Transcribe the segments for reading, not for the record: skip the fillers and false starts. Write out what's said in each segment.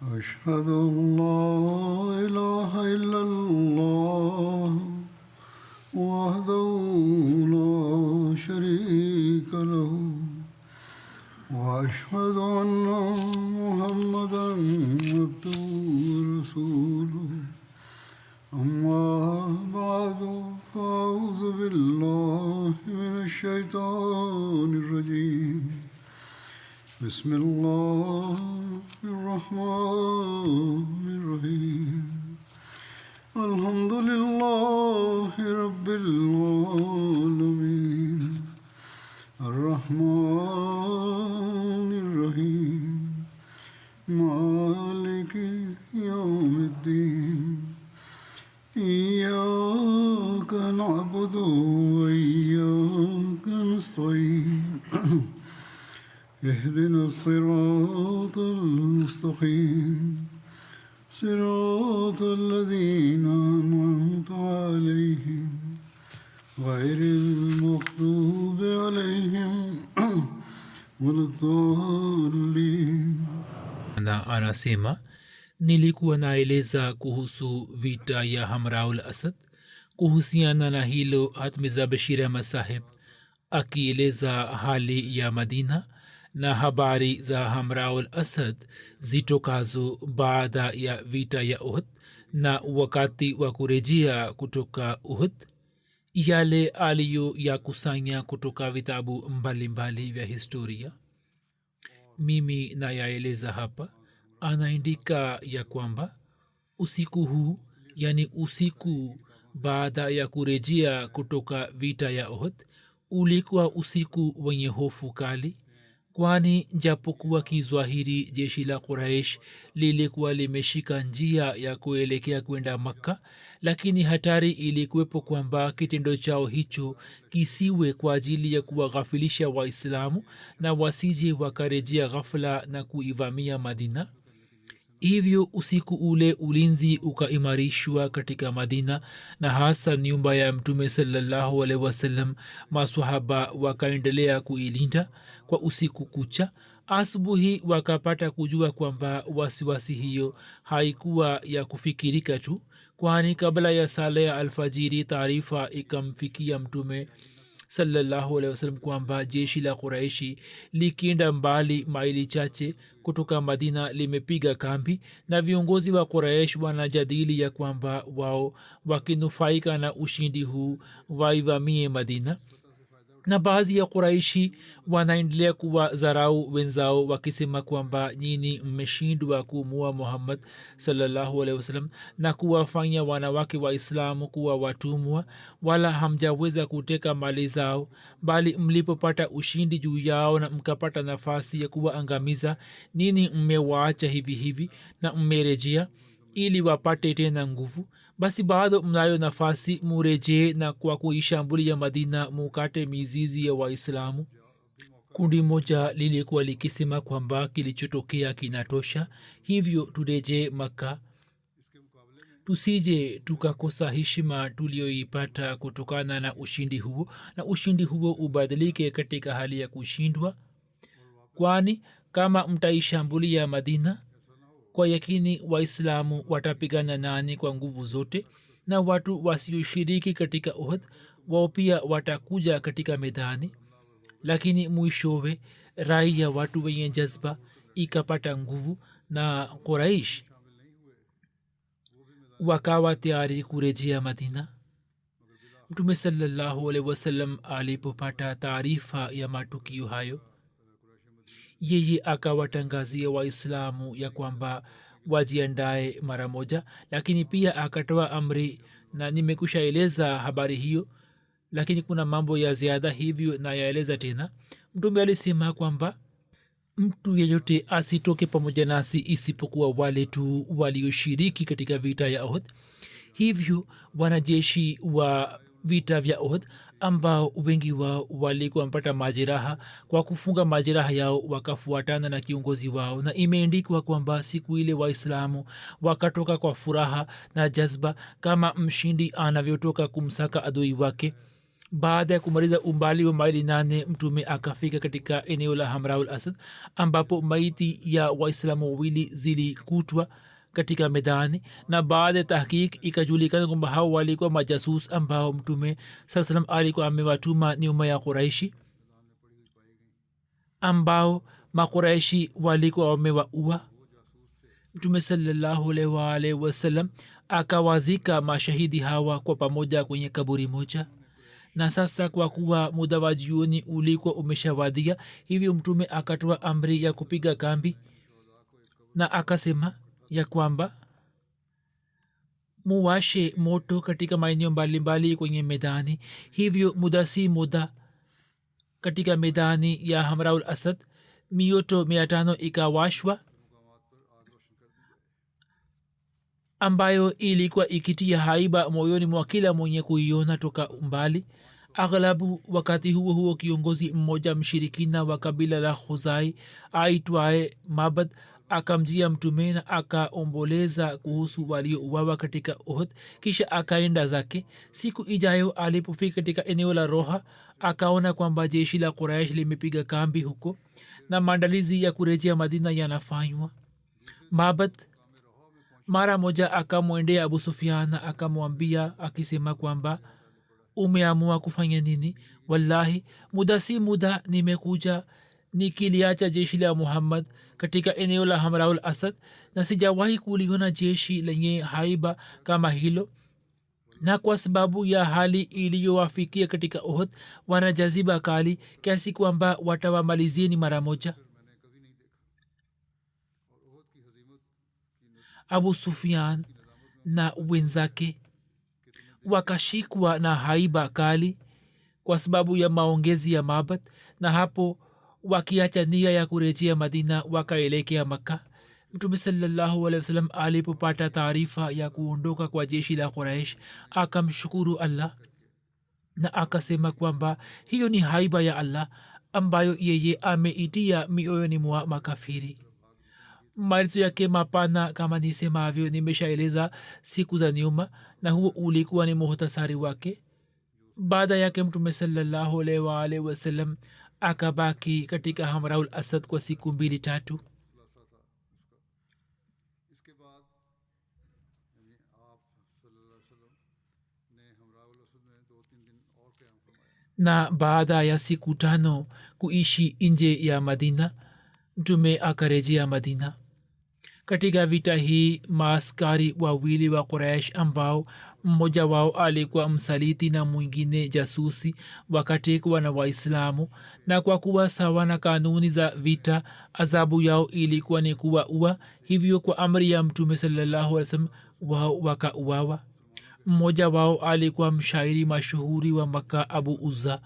أشهد أن لا إله إلا الله وحده لا شريك له وأشهد أن محمدا عبده ورسوله أما بعد فأعوذ بالله من الشيطان الرجيم بسم الله الرحمن الرحيم الحمد لله رب العالمين الرحمن الرحيم مالك يوم الدين إياك نعبد وإياك نستعين اهدنا الصراط المستقيم صراط الذين أنعمت عليهم غير المغضوب عليهم ولا الضالين. Na anasema nilikuwa naeleza kuhusu vita ya Hamraul Asad. Kuhusiana na hilo, Hatmiza Bashir Ahmad Saheb akieleza hali ya Madina na habari za Hamraul Asad zitokazo baada ya vita ya Uhud na wakati wa kurejea kutoka Uhud, yale aliyo ya kusanya kutoka vitabu mbalimbali vya historia, mimi nayaeleza hapa. Anaandika ya kwamba usiku huu, yani usiku baada ya kurejea kutoka vita ya Uhud, ulikuwa usiku wenye hofu kali, kwani japokuwa kizwahiri jeshi la Quraish lilikuwa limeshika njia ya kuelekea kwenda Makka, lakini hatari ilikuwepo kwamba kitendo chao hicho kisiwe kwa ajili ya kuwaghafilisha Waislamu na wasije wakarejea ghafla na kuivamia Madina. Hivyo usiku ule ulinzi ukaimarishwa katika Madina, na hasa nyumba ya Mtume sallallahu alaihi wasallam. Maswahaba wakaendelea kuilinda kwa usiku kucha. Asubuhi wakapata kujua kwamba wasiwasi hiyo haikuwa ya kufikirika tu, kwani kabla ya sala ya alfajiri taarifa ikamfikia Mtume sallallahu alaihi wasallam kwamba jeshi la Quraishi likienda mbali maili chache kutoka Madina limepiga kambi, na viongozi wa Quraish wanajadili ya kwamba wao wakinufaika na ushindi huu waivamie Madina. Na baadhi ya Quraishi wanaendelea kuwa zarau wenzao wakisema kwamba nyini mmeshindwa kumua Muhammad sallallahu alaihi wasallam na kuwafanya wanawake wa Islamu kuwa watumwa, wala hamjaweza kuteka mali zao, bali mlipopata ushindi juu yao na mkapata nafasi ya kuwaangamiza, nini mmewaacha hivi hivi na mmerejea ili wapate tena nguvu? Basi bado mnayo nafasi, murejee na kwa kuishambulia Madina mukate mizizi ya Waislamu. Kundi moja lilikuwa likisema kwamba kilichotokea kinatosha, hivyo turejee Makka, tusije tukakosa heshima tulioipata kutokana na ushindi huo, na ushindi huo ubadilike katika hali ya kushindwa. Kwani kama mtaishambulia Madina, kwa yakini Waislamu watapigana nani kwa nguvu zote, na watu wasioshiriki katika Uhud wao pia watakuja katika medani. Lakini mwishowe rai ya watu wenye jazba ikapata nguvu, na Quraish wakawa tayari kurejea Madina. Mtume sallallahu alaihi wasallam alipopata taarifa ya matukio hayo, yeye akawatangazia Waislamu ya kwamba wajiandae mara moja, lakini pia akatoa amri, na nimekushaeleza habari hiyo, lakini kuna mambo ya ziada, hivyo nayaeleza tena. Mtume alisema kwamba mtu yeyote asitoke pamoja nasi isipokuwa wale tu walioshiriki katika vita ya Uhud. Hivyo wanajeshi wa vita vya Uhud ambao wengi wao walikuwa wamepata majeraha, kwa kufunga majeraha yao wakafuatana na kiongozi wao, na imeandikwa kwamba siku ile Waislamu wakatoka kwa furaha na jazba kama mshindi anavyotoka kumsaka adui wake. baada ya kumaliza umbali wa maili 8 mtume akafika katika eneo la hamraul asad ambapo maiti ya waislamu wawili zilikutwa katika medani na baada ya tahkik ikajulikana kwamba hao walikuwa majasus ambao mtume saa salam alikuwa amewatuma nyuma ya quraishi ambao makuraishi walikuwa wamewaua. Mtume sallallahu alaihi wasallam akawazika mashahidi hawa kwa pamoja kwenye kaburi moja. Na sasa kwa kuwa muda wa jioni ulikuwa umeshawadia, hivyo mtume akatoa amri ya kupiga kambi na akasema ya kwamba muwashe moto katika maeneo mbalimbali kwenye medani. Hivyo muda si muda katika medani ya hamraul asad mioto 500 ikawashwa ambayo ilikuwa ikitia haiba moyoni mwa kila mwenye kuiona toka umbali. Aghlabu wakati huo huo kiongozi mmoja mshirikina wa kabila la khuzai aitwaye mabad akamjia mtume na akaomboleza kuhusu waliouawa katika Uhud, kisha akaenda zake. Siku ijayo alipofika katika eneo la Roha akaona kwamba jeshi la Quraish limepiga kambi huko na maandalizi ya kurejea Madina yanafanywa. Mabad mara moja akamwendea Abu Sufyan na akamwambia akisema kwamba umeamua kufanya nini? Wallahi muda si muda nimekuja nikiliacha jeshi la Muhammad katika eneo la hamraul asad na sijawahi kuliona jeshi lenye haiba kama hilo, na kwa sababu ya hali iliyowafikia katika Uhud wana jaziba kali kiasi kwamba watawamalizieni mara moja. Abu Sufyan na wenzake wakashikwa na haiba kali kwa sababu ya maongezi ya Mabad, na hapo wakiacha nia ya kurejea Madina wakaelekea Makka. Mtume sallallahu alaihi wasallam alipopata taarifa ya kuondoka kwa jeshi la Quraish akamshukuru Allah na akasema kwamba hiyo ni haiba ya Allah ambayo yeye ameitia mioyoni mwa makafiri. Maelezo yake mapana kama nisemavyo nimeshaeleza siku za nyuma, na huo ulikuwa ni muhtasari wake. Baada yake Mtume sallallahu alaihi wasallam akabaki katika hamraul asad kwa siku 2-3. Na baada ya siku 5 kuishi nje ya Madina, Mtume akarejea Madina. Katika vita hii maaskari wawili wa Quraish ambao mmoja wao alikuwa msaliti na mwingine jasusi wakatekwa na Waislamu, na kwa kuwa sawa na kanuni za vita adhabu yao ilikuwa ni kuwaua. Hivyo kwa amri ya Mtume sallallahu alaihi wasallam wao wakauawa. Mmoja wao alikuwa mshairi mashuhuri wa Makka Abu Uzza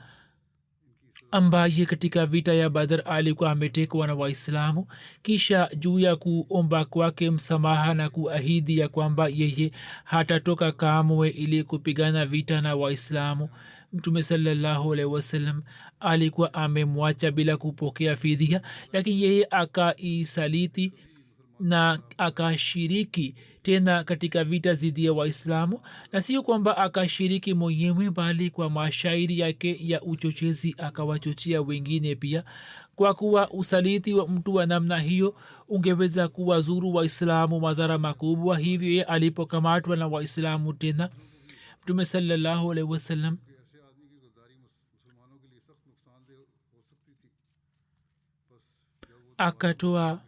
ambaye katika vita ya Badr alikuwa ametekwa na Waislamu. Kisha juu ya kuomba kwake msamaha na kuahidi ya kwamba yeye hatatoka kamwe ili kupigana vita na Waislamu, Mtume sallallahu alaihi wasallam alikuwa amemwacha bila kupokea fidia, lakini yeye akaisaliti na akashiriki tena katika vita zidi ya Waislamu, na sio kwamba akashiriki mwenyewe bali kwa mashairi yake ya uchochezi akawachochea wengine pia. Kwa kuwa usaliti wa mtu wa namna hiyo ungeweza kuwazuru Waislamu madhara makubwa, hivyo ye alipokamatwa na Waislamu tena, Mtume sallallahu alaihi wasallam akatoa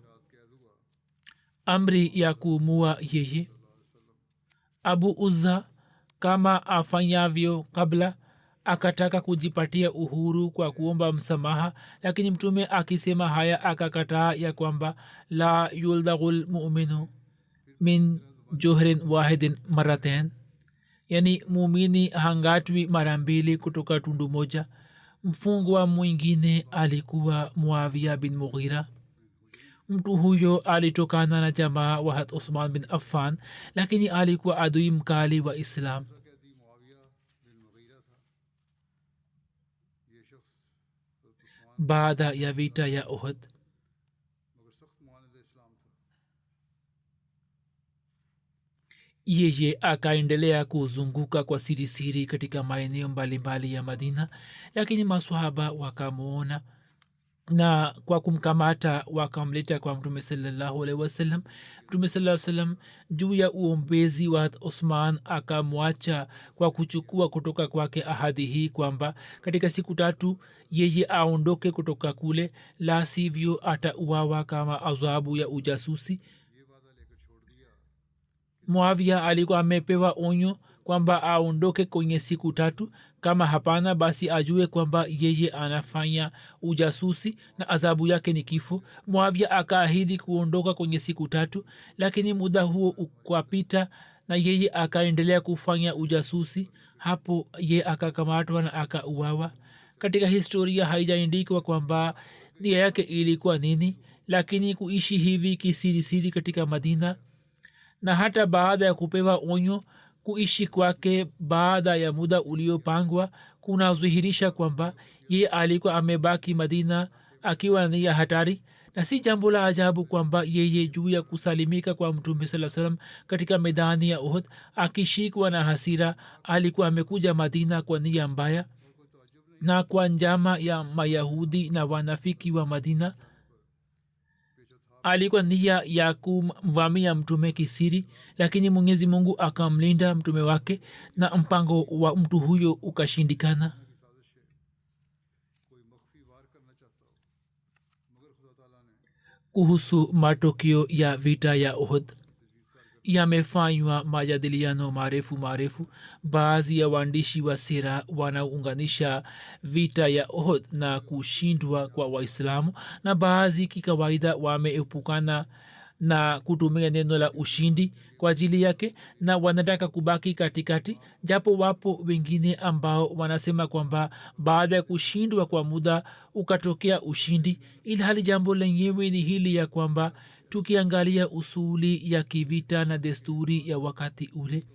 amri ya kuumua yeye. Abu Uzza kama afanyavyo kabla akataka kujipatia uhuru kwa kuomba msamaha, lakini Mtume akisema haya akakataa ya kwamba la yuldagul mu'minu min johrin wahidin maratain, yani muumini hangatwi mara mbili kutoka tundu moja. Mfungwa mwingine alikuwa Muawiya bin Mughira. Mtu huyo alitokana na jamaa wa Hazrat Uthman bin Affan, lakini alikuwa adui mkali wa Islam. Baada ya vita ya Uhud, yeye akaendelea kuzunguka kwa sirisiri katika maeneo mbalimbali ya madina, lakini maswahaba wakamwona na kwa kumkamata wakamleta kwa mtume sallallahu alaihi wasallam. Mtume sallallahu alaihi wasallam juu ya uombezi wa Uthman akamwacha kwa kuchukua kutoka kwake ahadi hii kwamba katika siku 3 yeye aondoke kutoka kule, la sivyo atauawa kama adhabu ya ujasusi. Muawiya alikuwa amepewa onyo kwamba aondoke kwenye siku 3, kama hapana basi ajue kwamba yeye anafanya ujasusi na adhabu yake ni kifo. Muawiya akaahidi kuondoka kwenye siku 3, lakini muda huo ukapita na yeye akaendelea kufanya ujasusi. Hapo yeye akakamatwa na akauawa. Katika historia haijaandikwa kwamba nia yake ilikuwa nini, lakini kuishi hivi kisirisiri katika madina na hata baada ya kupewa onyo, kuishi kwake baada ya muda uliopangwa kunadhihirisha kwamba ye alikuwa amebaki madina akiwa na nia hatari. Na si jambo la ajabu kwamba yeye juu ya kusalimika kwa mtume sallallahu alaihi wasallam katika medani ya Uhud akishikwa na hasira alikuwa amekuja madina kwa nia mbaya na kwa njama ya mayahudi na wanafiki wa madina. alikuwa nia ya kumvamia mtume kisiri, lakini mwenyezi mungu akamlinda mtume wake na mpango wa mtu huyo ukashindikana. Kuhusu matokeo ya vita ya Uhud, yamefanywa majadiliano marefu. Baadhi ya waandishi wa sira wanaunganisha vita ya Uhud na kushindwa kwa Waislamu, na baadhi kikawaida wameepukana na kutumia neno la ushindi kwa ajili yake na wanataka kubaki katikati, japo wapo wengine ambao wanasema kwamba baada ya kushindwa kwa muda ukatokea ushindi, ilhali jambo lenyewe ni hili ya kwamba tukiangalia usuli ya kivita na desturi ya wakati ule,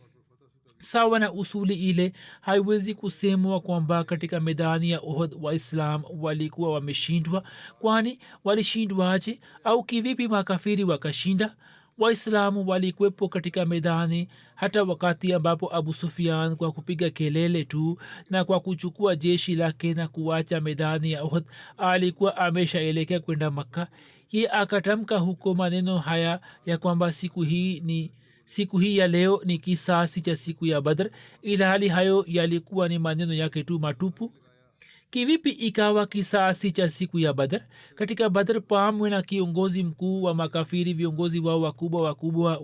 sawa na usuli ile, haiwezi kusemwa kwamba katika medani ya Uhud waislam walikuwa wameshindwa. Kwani walishindwaje au kivipi makafiri wakashinda? Waislamu walikuwepo katika medani hata wakati ambapo Abu Sufyan kwa kupiga kelele tu na kwa kuchukua jeshi lake na kuacha medani ya Uhud alikuwa ameshaelekea kwenda Makka. Ye akatamka huko maneno haya ya kwamba siku hii ya leo ni kisasi cha siku ya Badr, ila hali hayo yalikuwa ni maneno yake tu matupu. Kivipi ikawa kisasi cha siku ya Badr? Katika Badr pamwe na kiongozi mkuu wa makafiri, viongozi wao wakubwa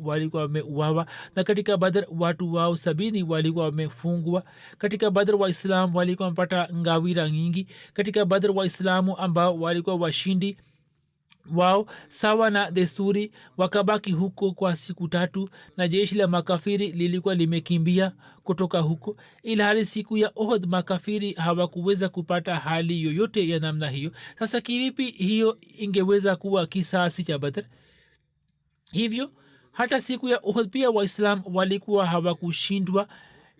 walikuwa wameuawa, na katika Badr watu wao 70 walikuwa wamefungwa. Katika Badr waislamu walikuwa wamepata ngawira nyingi. Katika Badr waislamu ambao walikuwa washindi wao sawa na desturi wakabaki huko kwa siku 3 na jeshi la makafiri lilikuwa limekimbia kutoka huko, ila hali siku ya Uhud makafiri hawakuweza kupata hali yoyote ya namna hiyo. Sasa kivipi hiyo ingeweza kuwa kisasi cha Badr? Hivyo hata siku ya Uhud pia waislam walikuwa hawakushindwa.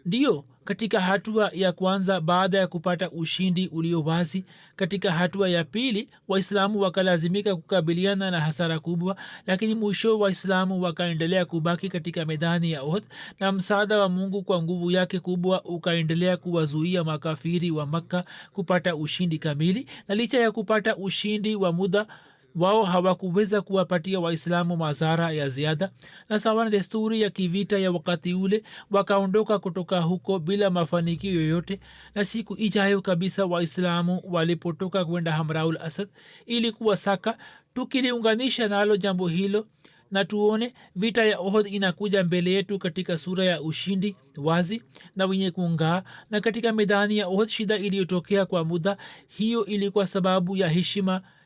Ndiyo, katika hatua ya kwanza baada ya kupata ushindi ulio wazi, katika hatua ya pili waislamu wakalazimika kukabiliana na hasara kubwa, lakini mwisho waislamu wakaendelea kubaki katika medani ya Uhud na msaada wa Mungu kwa nguvu yake kubwa ukaendelea kuwazuia makafiri wa Makka kupata ushindi kamili. Na licha ya kupata ushindi wa muda, wao hawakuweza kuwapatia waislamu madhara ya ziada, na sawa na desturi ya kivita ya wakati ule wakaondoka kutoka huko bila mafanikio yoyote. Na siku ijayo kabisa waislamu walipotoka kwenda Hamraul Asad ili kuwasaka, tukiliunganisha nalo jambo hilo na tuone vita ya Uhud inakuja mbele yetu katika sura ya ushindi wazi na wenye kung'aa. Na katika medani ya Uhud shida iliyotokea kwa muda, hiyo ilikuwa sababu ya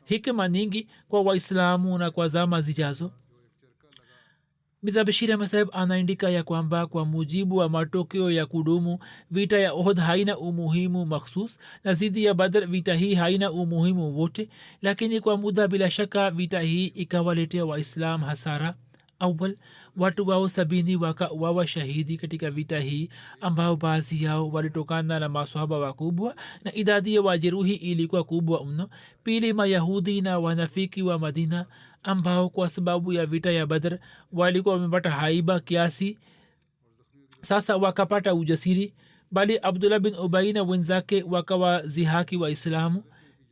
hikma nyingi kwa waislamu na kwa zama zijazo. Mirza Bashir Ahmad Saheb anaandika ya kwamba kwa mujibu wa matokeo ya kudumu, vita ya Uhud haina umuhimu makhsus na zidi ya Badr vita hii haina umuhimu wote, lakini kwa muda bila shaka vita hii ikawaletea waislam hasara. Awal, watu wao 70 wakauawa shahidi katika vita hii, ambao baadhi yao walitokana na maswahaba wakubwa na idadi ya wajeruhi ilikuwa kubwa mno. Pili, mayahudi na wanafiki wa Madina ambao kwa sababu ya vita ya Badr walikuwa wamepata haiba kiasi sasa wakapata ujasiri, bali abdullah bin ubai na wenzake wakawazihaki waislamu.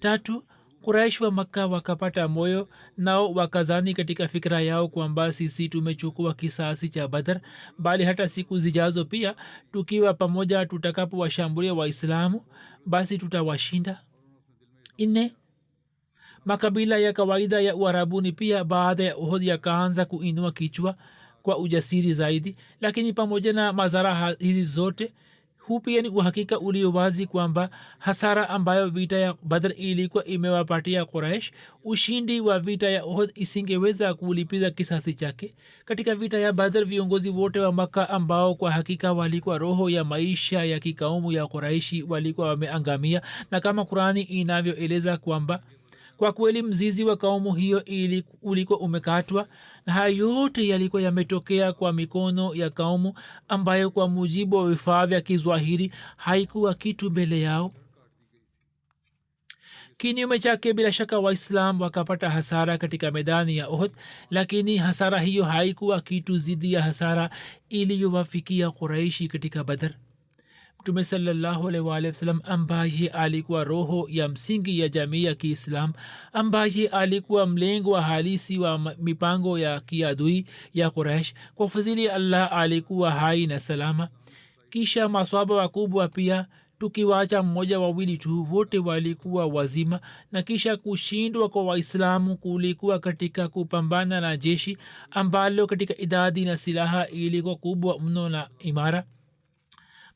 3 Quraish wa Makka wakapata moyo, nao wakazani katika fikra yao kwamba sisi tumechukua kisasi cha Badr, bali hata siku zijazo pia tukiwa pamoja tutakapowashambulia waislamu basi tutawashinda. 4 Makabila ya kawaida ya Uarabuni pia baada ya Uhud yakaanza kuinua kichwa kwa ujasiri zaidi, lakini pamoja na madhara hizi zote huu pia ni uhakika ulio wazi kwamba hasara ambayo vita ya Badr ilikuwa imewapatia Quraish, ushindi wa vita ya Uhud isingeweza kulipiza kisasi chake. Katika vita ya Badr viongozi wote wa Makka ambao kwa hakika walikuwa roho ya maisha ya kikaumu ya Quraishi walikuwa wameangamia, na kama Qurani inavyoeleza kwamba kwa kweli mzizi wa kaumu hiyo ulikuwa umekatwa, na haya yote yalikuwa yametokea kwa mikono ya kaumu ambayo kwa mujibu wa vifaa vya kizwahiri haikuwa kitu mbele yao. Kinyume chake bila shaka waislam wakapata hasara katika medani ya Uhud, lakini hasara hiyo haikuwa kitu zidi ya hasara iliyowafikia Quraishi katika Badr. Mtume sallallahu alaihi wa sallam ambaye alikuwa roho ya msingi ya jamii ya Kiislam, ambaye alikuwa mlengo wa halisi wa mipango ya kiadui ya Quraish, kwa fadhili Allah alikuwa hai na salama. Kisha maswahaba wakubwa pia, tukiwacha mmoja wawili tu, wote walikuwa wazima. Na kisha kushindwa kwa waislamu kulikuwa katika kupambana na jeshi ambalo katika idadi na silaha ilikuwa kubwa mno na imara.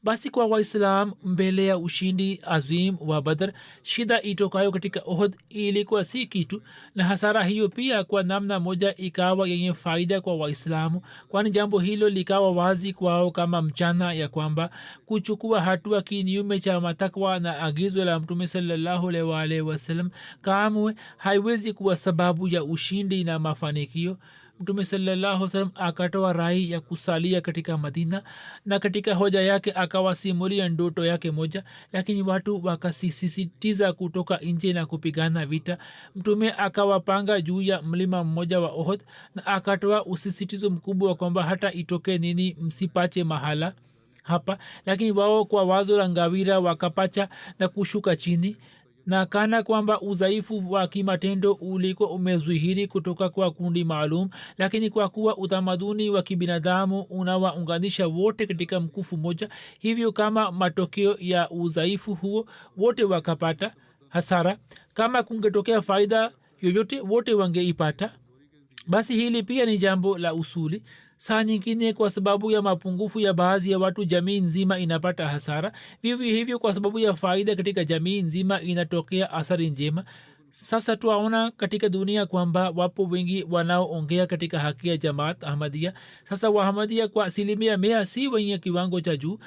Basi kwa waislam mbele ya ushindi azim wa Badr, shida itokayo katika Uhud ilikuwa si kitu, na hasara hiyo pia kwa namna moja ikawa yenye faida kwa waislamu, kwani jambo hilo likawa wazi kwao kama mchana ya kwamba kuchukua hatua kinyume cha matakwa na agizo la Mtume sallallahu alaihi wasallam kamwe haiwezi kuwa sababu ya ushindi na mafanikio. Mtume sallallahu alaihi wasallam akatoa rai ya kusalia katika Madina, na katika hoja yake akawasimulia ndoto yake moja, lakini watu wakasisitiza kutoka nje na kupigana vita. Mtume akawapanga juu ya mlima mmoja wa Uhud na akatoa usisitizo mkubwa kwamba hata itoke nini msipache mahala hapa, lakini wao kwa wazo la ngawira wakapacha na kushuka chini, na kana kwamba udhaifu wa kimatendo ulikuwa umezuhiri kutoka kwa kundi maalum, lakini kwa kuwa utamaduni wa kibinadamu unawaunganisha wote katika mkufu moja, hivyo kama matokeo ya udhaifu huo wote wakapata hasara. Kama kungetokea faida yoyote wote wangeipata. Basi hili pia ni jambo la usuli. Saa nyingine kwa sababu ya mapungufu ya baadhi ya watu jamii nzima inapata hasara, vivyo hivyo kwa sababu ya faida katika jamii nzima inatokea athari njema. Sasa tuaona katika dunia kwamba wapo wengi wanaoongea katika haki ya Jamaat Ahmadiyya. Sasa Waahmadiyya kwa 100% si wenye kiwango cha juu,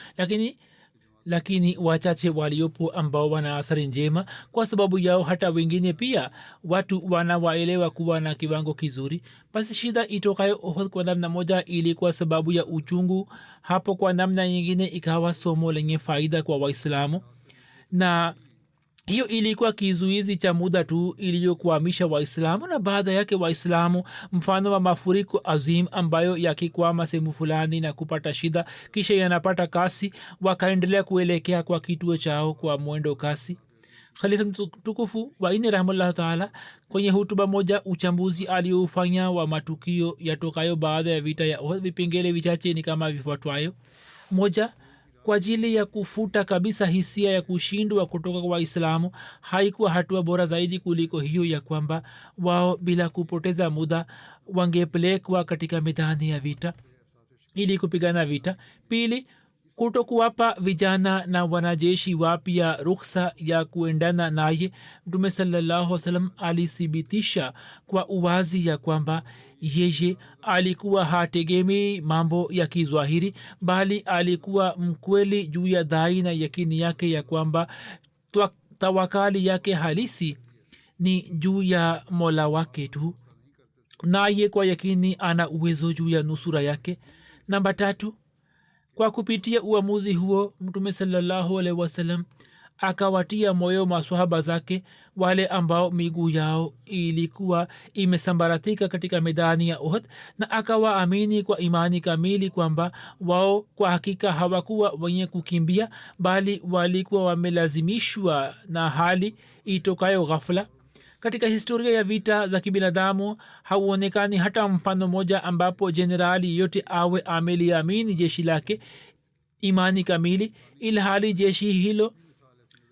lakini wachache waliopo ambao wana athari njema. Kwa sababu yao hata wengine pia watu wanawaelewa kuwa na kiwango kizuri. Basi shida itokayo Uhud kwa namna moja ilikuwa sababu ya uchungu, hapo kwa namna nyingine ikawa somo lenye faida kwa Waislamu, na hiyo ilikuwa kizuizi cha muda tu iliyokwamisha Waislamu, na baada yake Waislamu mfano wa mafuriko azim ambayo yakikwama sehemu fulani na kupata shida kisha yanapata kasi, wakaendelea kuelekea kwa kituo chao kwa mwendo kasi. Khalifa mtukufu wa ini rahimahullah taala kwenye hutuba moja uchambuzi aliofanya wa matukio yatokayo baada ya vita ya Uhud, vipengele vichache ni kama vifuatwayo. Moja, kwa ajili ya kufuta kabisa hisia ya kushindwa kutoka kwa Waislamu, haikuwa hatua bora zaidi kuliko hiyo ya kwamba wao bila kupoteza muda wangepelekwa katika medani ya vita ili kupigana vita. Pili, kutokuwapa vijana na wanajeshi wapya ruhusa ya kuendana naye. Mtume sallallahu alaihi wasallam alithibitisha kwa uwazi ya kwamba yeye alikuwa hategemei mambo ya kizwahiri, bali alikuwa mkweli juu ya dai na yakini yake ya kwamba tawakali yake halisi ni juu ya Mola wake tu, naye kwa yakini ana uwezo juu ya nusura yake. Namba 3, kwa kupitia uamuzi huo Mtume sallallahu alaihi wasallam akawatia moyo maswahaba zake wale ambao miguu yao ilikuwa imesambaratika katika medani ya Uhud, na akawaamini kwa imani kamili kwamba wao kwa hakika hawakuwa wenye kukimbia, bali walikuwa wamelazimishwa na hali itokayo ghafla. Katika historia ya vita za kibinadamu hauonekani hata mfano moja ambapo jenerali yote awe ameliamini jeshi lake imani kamili, ilhali jeshi hilo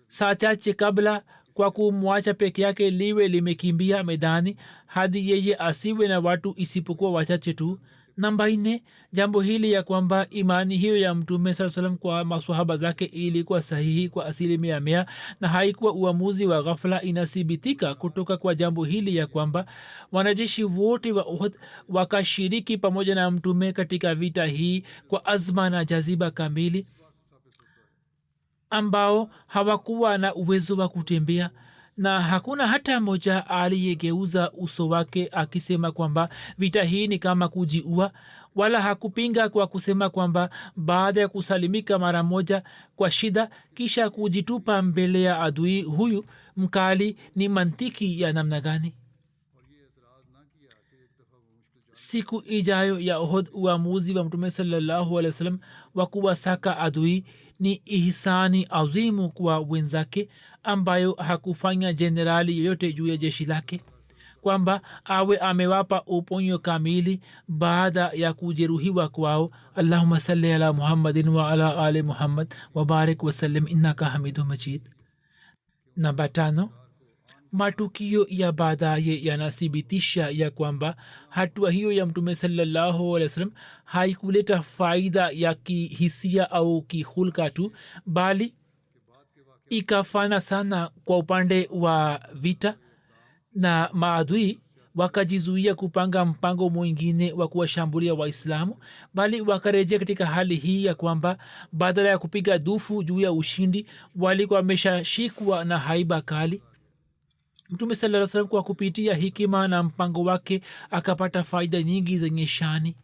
saa chache kabla kwa kumwacha peke yake liwe limekimbia medani hadi yeye asiwe na watu isipokuwa wachache tu. Namba 4, jambo hili ya kwamba imani hiyo ya mtume saa salam kwa maswahaba zake ilikuwa sahihi kwa 100% na haikuwa uamuzi wa ghafla, inathibitika kutoka kwa jambo hili ya kwamba wanajeshi wote wa Uhud wakashiriki pamoja na mtume katika vita hii kwa azma na jaziba kamili, ambao hawakuwa na uwezo wa kutembea, na hakuna hata moja aliyegeuza uso wake akisema kwamba vita hii ni kama kujiua, wala hakupinga kwa kusema kwamba baada ya kusalimika mara moja kwa shida kisha kujitupa mbele ya adui huyu mkali ni mantiki ya namna gani. Siku ijayo ya Uhud, uamuzi wa mtume sallallahu alaihi wasallam wa kuwasaka adui ni ihsani azimu kwa wenzake ambayo hakufanya jenerali yoyote juu ya jeshi lake, kwamba awe amewapa uponyo kamili baada ya kujeruhiwa kwao. Allahumma salli ala Muhammadin wa ala ali Muhammad wa barik wa sallim innaka hamidun majid. Namba 5, matukio ya baadaye yanathibitisha ya kwamba hatua hiyo ya mtume sallallahu alaihi wasallam haikuleta faida ya kihisia au kihulka tu, bali ikafana sana kwa upande wa vita, na maadui wakajizuia kupanga mpango mwingine wa kuwashambulia Waislamu, bali wakarejea katika hali hii ya kwamba badala ya kupiga dufu juu ya ushindi walikuwa wameshashikwa na haiba kali. Mtume sallallahu alaihi wasallam kwa kupitia hikima na mpango wake akapata faida nyingi zenye shani.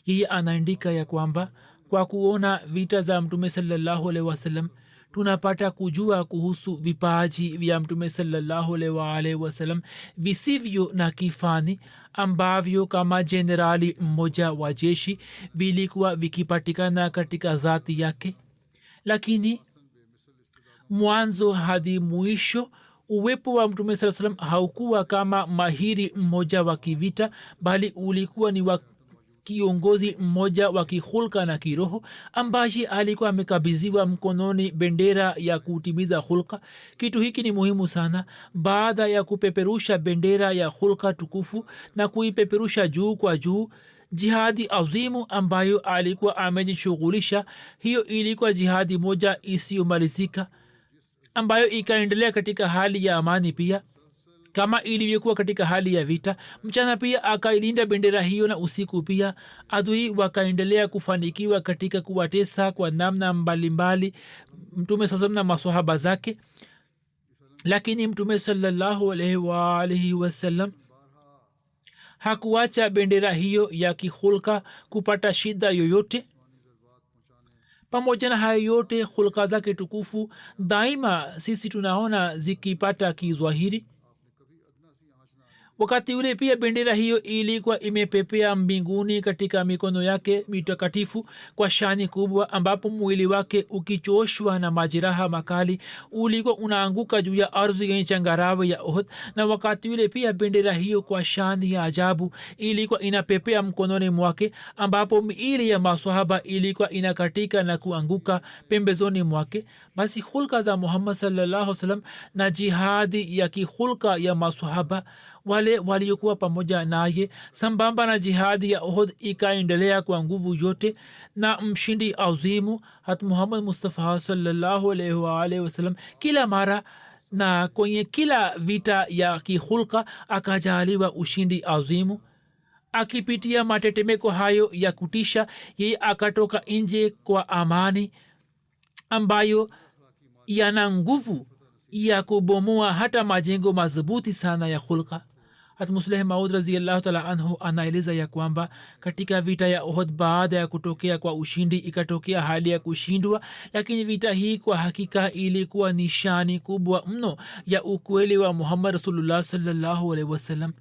Yeye anaandika ya kwamba kwa kuona vita za mtume sallallahu alaihi wasallam tunapata kujua kuhusu vipaji vya mtume sallallahu alaihi wasallam visivyo na kifani, ambavyo kama jenerali mmoja wa jeshi vilikuwa vikipatikana katika dhati yake, lakini mwanzo hadi mwisho uwepo wa mtume saa salam haukuwa kama mahiri mmoja wa kivita, bali ulikuwa ni wa kiongozi mmoja wa kihulka na kiroho ambaye alikuwa amekabiziwa mkononi bendera ya kutimiza hulka. Kitu hiki ni muhimu sana. Baada ya kupeperusha bendera ya hulka tukufu na kuipeperusha juu kwa juu, jihadi azimu ambayo alikuwa amejishughulisha, hiyo ilikuwa jihadi moja isiyomalizika ambayo ikaendelea katika hali ya amani pia kama ilivyokuwa katika hali ya vita. Mchana pia akailinda bendera hiyo, na usiku pia adui wakaendelea kufanikiwa katika kuwatesa kwa namna mbalimbali mtume sasa na maswahaba zake. Lakini mtume sallallahu alaihi wasallam hakuacha bendera hiyo ya kihulka kupata shida yoyote. Pamoja na hayo yote, hulka zake tukufu daima sisi tunaona zikipata kizwahiri. Wakati ule pia bendera hiyo ilikuwa imepepea mbinguni katika mikono yake mitakatifu kwa shani kubwa, ambapo mwili wake ukichoshwa na majeraha makali ulikuwa unaanguka juu ya ardhi yenye changarawe ya Uhud. Na wakati ule pia bendera hiyo kwa shani ya ajabu ilikuwa inapepea mkononi mwake, ambapo miili ya maswahaba ilikuwa inakatika na kuanguka pembezoni mwake. Basi hulka za Muhammad sallallahu alaihi wasallam na jihadi ya kihulka ya maswahaba wale waliokuwa pamoja naye sambamba na jihadi ya Uhud ikaendelea kwa nguvu yote, na mshindi azimu hat Muhammad Mustafa sallallahu alaihi wasallam kila mara na kwenye kila vita ya kihulka akajaliwa ushindi azimu. Akipitia matetemeko hayo ya kutisha, yeye akatoka nje kwa amani ambayo yana nguvu ya kubomoa hata majengo madhubuti sana ya hulka. hatmusleh maud raziallahu taala anhu anaeleza ya kwamba katika vita ya ohd baada ya kutokea kwa ushindi ikatokea hali ya kushindwa, lakini vita hii kwa hakika ilikuwa nishani kubwa mno ya ukweli wa muhammad rasulullah sallallahu alaihi wasallam.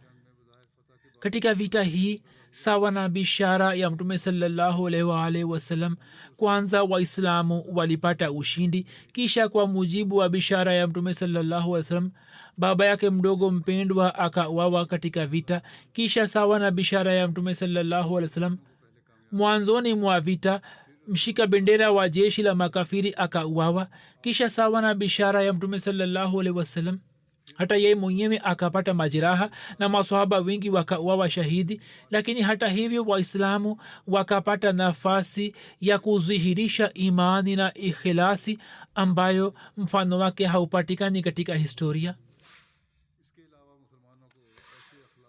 katika vita hii sawa na bishara ya mtume sallallahu alaihi wasallam, kwanza waislamu walipata ushindi, kisha kwa mujibu wa bishara ya mtume sallallahu alaihi wasallam baba yake mdogo mpendwa akauawa katika vita. kisha sawa na bishara ya mtume sallallahu alaihi wasallam mwanzoni mwa vita mshika bendera wa jeshi la makafiri akauawa. kisha sawa na bishara ya mtume sallallahu alaihi wasallam hata yeye mwenyewe akapata majeraha na maswahaba wengi wakauawa shahidi. lakini hata hivyo waislamu wakapata nafasi ya kudhihirisha imani na ikhilasi ambayo mfano wake haupatikani katika historia.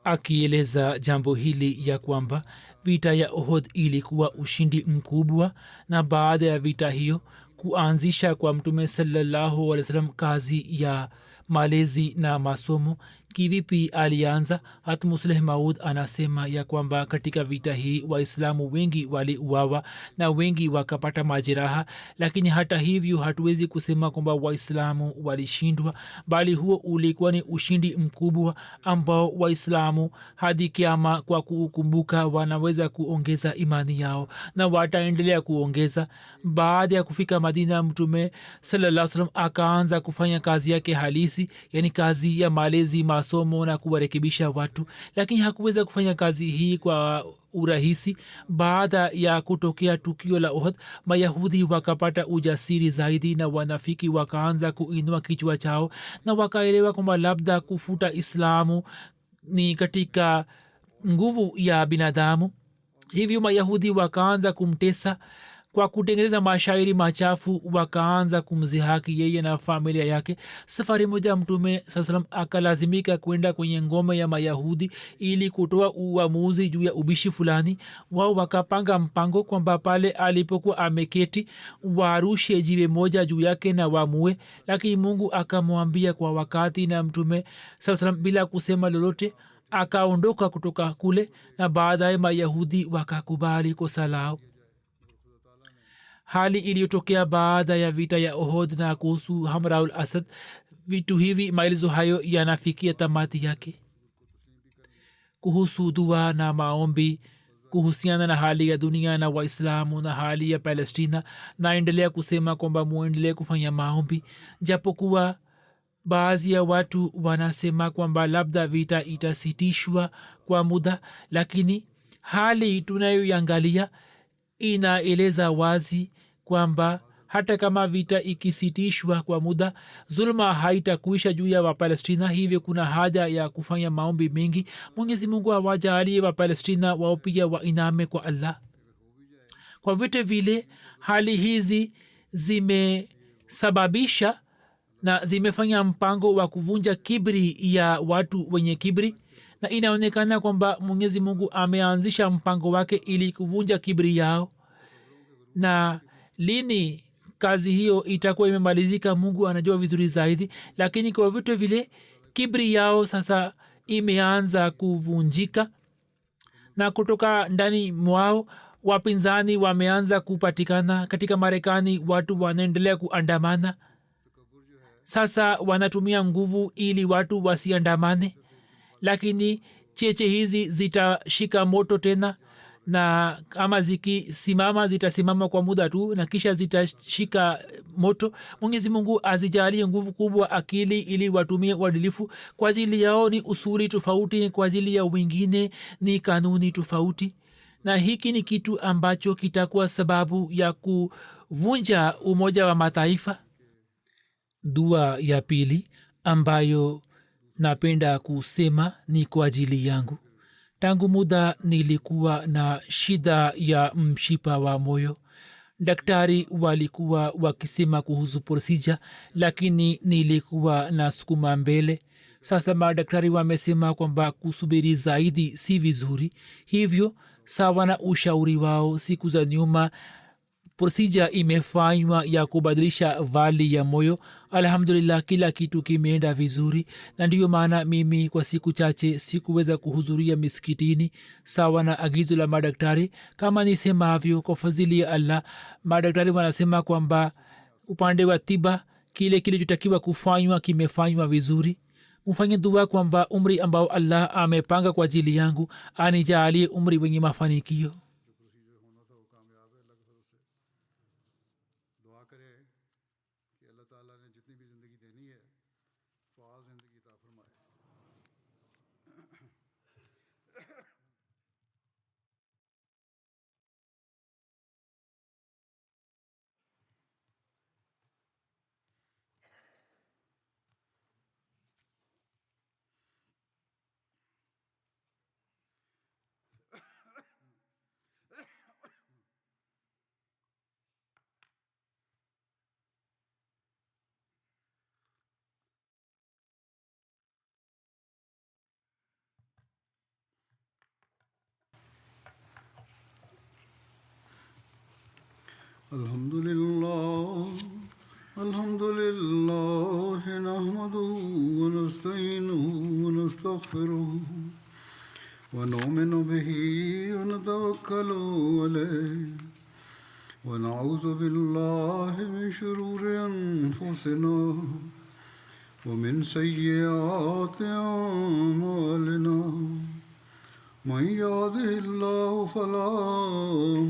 akieleza jambo hili ya kwamba vita ya Uhud ilikuwa ushindi mkubwa, na baada ya vita hiyo kuanzisha kwa mtume sallallahu alaihi wasallam kazi ya malezi na masomo kivipi alianza. hatmusleh maud anasema ya kwamba katika vita hii waislamu wengi waliuawa na wengi wakapata majeraha, lakini hata hivyo hatuwezi kusema kwamba waislamu walishindwa, bali huo ulikuwa ni ushindi mkubwa ambao waislamu hadi kiama kwa kukumbuka wanaweza kuongeza imani yao na wataendelea kuongeza. baada ya kufika madina mtume sallallahu alaihi wasallam akaanza kufanya kazi yake halisi, yani kazi ya malezi masomo na kuwarekebisha watu, lakini hakuweza kufanya kazi hii kwa urahisi. baada ya kutokea tukio la Uhud mayahudi wakapata ujasiri zaidi na wanafiki wakaanza kuinua kichwa chao na wakaelewa kwamba labda kufuta islamu ni katika nguvu ya binadamu. hivyo mayahudi wakaanza kumtesa kwa kutengeneza mashairi machafu, wakaanza kumzihaki yeye na familia yake. safari moja mtume saa salam akalazimika kwenda kwenye ngome ya mayahudi ili kutoa uamuzi juu ya ubishi fulani. wao wakapanga mpango kwamba pale alipokuwa ameketi warushe jiwe moja juu yake na wamue, lakini mungu akamwambia kwa wakati, na mtume saa salam bila kusema lolote akaondoka kutoka kule, na baadaye mayahudi wakakubali kosa lao. hali iliyotokea baada ya vita ya Uhud na kuhusu Hamraul Asad, vitu hivi maelezo hayo yanafikia tamati yake. kuhusu dua na maombi kuhusiana na hali ya dunia na waislamu na hali ya Palestina, naendelea kusema kwamba muendelee kufanya maombi, japokuwa baadhi ya watu wanasema kwamba labda vita itasitishwa kwa muda, lakini hali tunayoiangalia inaeleza wazi kwamba hata kama vita ikisitishwa kwa muda, zulma haitakuisha juu ya wapalestina. hivyo kuna haja ya kufanya maombi mengi. mwenyezi mungu awajalie wapalestina wao pia wainame kwa allah. kwa vyote vile hali hizi zimesababisha na zimefanya mpango wa kuvunja kibri ya watu wenye kibri, na inaonekana kwamba mwenyezi mungu ameanzisha mpango wake ili kuvunja kibri yao, na lini kazi hiyo itakuwa imemalizika mungu anajua vizuri zaidi. lakini kwa vitu vile kibri yao sasa imeanza kuvunjika, na kutoka ndani mwao wapinzani wameanza kupatikana. katika Marekani watu wanaendelea kuandamana sasa, wanatumia nguvu ili watu wasiandamane, lakini cheche hizi zitashika moto tena, na kama zikisimama zitasimama kwa muda tu na kisha zitashika moto. mwenyezi mungu azijalie nguvu kubwa akili ili watumie uadilifu. kwa ajili yao ni usuri tofauti, kwa ajili ya wengine ni kanuni tofauti, na hiki ni kitu ambacho kitakuwa sababu ya kuvunja umoja wa mataifa. dua ya pili ambayo napenda kusema ni kwa ajili yangu. tangu muda nilikuwa na shida ya mshipa wa moyo. daktari walikuwa wakisema kuhusu prosija, lakini nilikuwa na sukuma mbele. sasa madaktari wamesema kwamba kusubiri zaidi si vizuri, hivyo sawa na ushauri wao siku za nyuma prosija imefanywa ya kubadilisha vali ya moyo. Alhamdulillah, kila kitu kimeenda vizuri, na ndiyo maana mimi kwa siku chache sikuweza kuhudhuria misikitini sawa na agizo la madaktari. Kama nisemavyo, kwa fadhili ya Allah, madaktari wanasema kwamba upande wa tiba kile kilichotakiwa kufanywa kimefanywa vizuri. Mfanye dua kwamba umri ambao Allah amepanga kwa ajili yangu anijaalie umri wenye mafanikio. الحمد لله الحمد لله نحمده ونستعينه ونستغفره ونؤمن به ونتوكل عليه ونعوذ بالله من شرور أنفسنا ومن سيئات أعمالنا من يهده الله فلا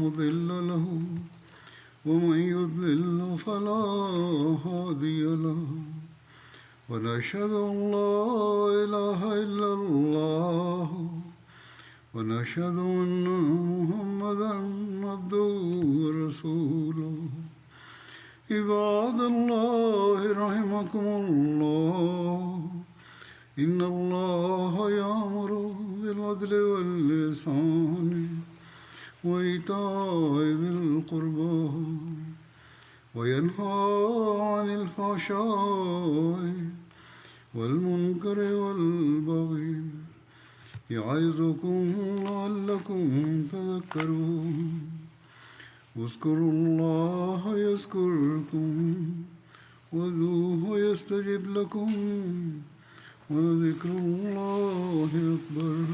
مضل له ومن يضلل فلا هادي له ونشهد أن لا إله إلا الله ونشهد أن محمدا عبده ورسوله عباد الله رحمكم الله إن الله يأمر بالعدل والإحسان وإيتاء ذي القربى وينهى عن الفحشاء والمنكر والبغي يعظكم لعلكم تذكرون اذكروا الله يذكركم وادعوه يستجب لكم ولذكر الله أكبر.